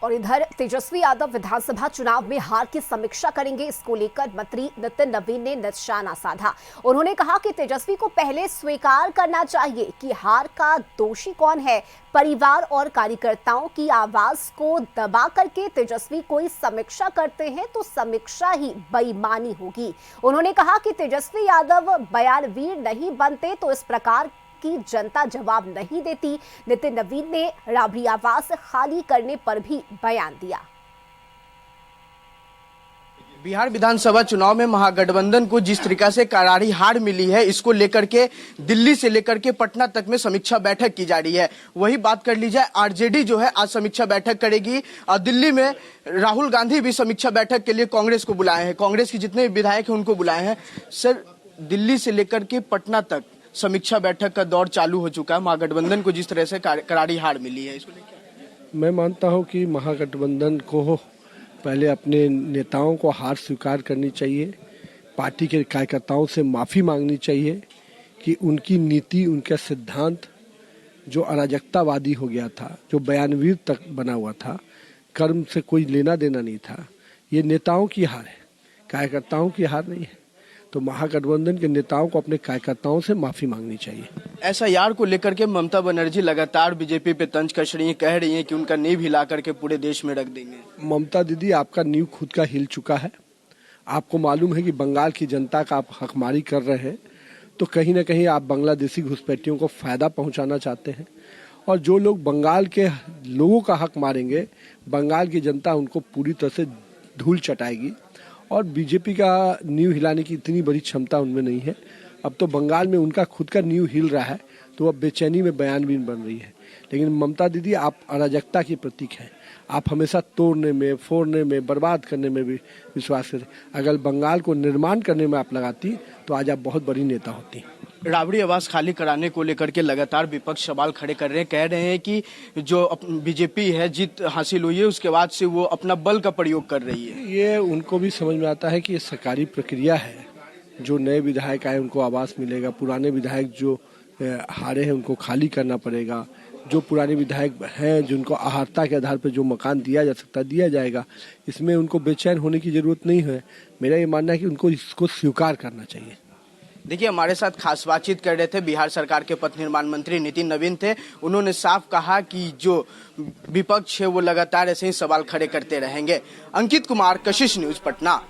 और इधर तेजस्वी यादव विधानसभा चुनाव में हार की समीक्षा करेंगे। इसको लेकर मंत्री नितिन नवीन ने निशाना साधा। उन्होंने कहा कि तेजस्वी को पहले स्वीकार करना चाहिए कि हार का दोषी कौन है। परिवार और कार्यकर्ताओं की आवाज को दबा करके तेजस्वी कोई समीक्षा करते हैं तो समीक्षा ही बेईमानी होगी। उन्होंने कहा कि तेजस्वी यादव बयानवीर नहीं बनते तो इस प्रकार की जनता जवाब नहीं देती। नितिन नवीन ने राबड़ी आवास खाली करने पर भी बयान दिया। बिहार विधानसभा चुनाव में महागठबंधन को जिस तरीका से करारी हार मिली है, इसको लेकर के दिल्ली से लेकर के पटना तक में समीक्षा बैठक की जा रही है। वही बात कर ली जाए, आरजेडी जो है आज समीक्षा बैठक करेगी और दिल्ली में राहुल गांधी भी समीक्षा बैठक के लिए कांग्रेस को बुलाए हैं। कांग्रेस के जितने विधायक हैं उनको बुलाए हैं। सर, दिल्ली से लेकर के पटना तक समीक्षा बैठक का दौर चालू हो चुका है। महागठबंधन को जिस तरह से करारी हार मिली है, इसको लेकर मैं मानता हूं कि महागठबंधन को पहले अपने नेताओं को हार स्वीकार करनी चाहिए, पार्टी के कार्यकर्ताओं से माफ़ी मांगनी चाहिए कि उनकी नीति, उनका सिद्धांत जो अराजकतावादी हो गया था, जो बयानवीर तक बना हुआ था, कर्म से कोई लेना देना नहीं था, ये नेताओं की हार है, कार्यकर्ताओं की हार नहीं है। तो महागठबंधन के नेताओं को अपने कार्यकर्ताओं से माफी मांगनी चाहिए। एसआईआर को लेकर के ममता बनर्जी लगातार बीजेपी पे तंज कस रही हैं, कह रही हैं कि उनका नींव हिला करके पूरे देश में रख देंगे। ममता दीदी, आपका नींव खुद का हिल चुका है। आपको मालूम है कि बंगाल की जनता का आप हकमारी कर रहे हैं, तो कहीं ना कहीं आप बांग्लादेशी घुसपैठियों को फायदा पहुंचाना चाहते हैं। और जो लोग बंगाल के लोगों का हक मारेंगे, बंगाल की जनता उनको पूरी तरह से धूल चटाएगी। और बीजेपी का नींव हिलाने की इतनी बड़ी क्षमता उनमें नहीं है। अब तो बंगाल में उनका खुद का नींव हिल रहा है, तो अब बेचैनी में बयानबीन बन रही है। लेकिन ममता दीदी, आप अराजकता की प्रतीक हैं। आप हमेशा तोड़ने में, फोड़ने में, बर्बाद करने में भी विश्वास करें। अगर बंगाल को निर्माण करने में आप लगाती तो आज आप बहुत बड़ी नेता होती। राबड़ी आवास खाली कराने को लेकर के लगातार विपक्ष सवाल खड़े कर रहे हैं, कह रहे हैं कि जो बीजेपी है जीत हासिल हुई है उसके बाद से वो अपना बल का प्रयोग कर रही है। ये उनको भी समझ में आता है कि ये सरकारी प्रक्रिया है। जो नए विधायक आए उनको आवास मिलेगा, पुराने विधायक जो हारे हैं उनको खाली करना पड़ेगा। जो पुराने विधायक हैं जिनको अहार्ता के आधार पर जो मकान दिया जा सकता दिया जाएगा। इसमें उनको बेचैन होने की जरूरत नहीं है। मेरा ये मानना है कि उनको इसको स्वीकार करना चाहिए। देखिए, हमारे साथ खास बातचीत कर रहे थे बिहार सरकार के पथ निर्माण मंत्री नितिन नवीन थे। उन्होंने साफ कहा कि जो विपक्ष है वो लगातार ऐसे ही सवाल खड़े करते रहेंगे। अंकित कुमार, कशिश न्यूज, पटना।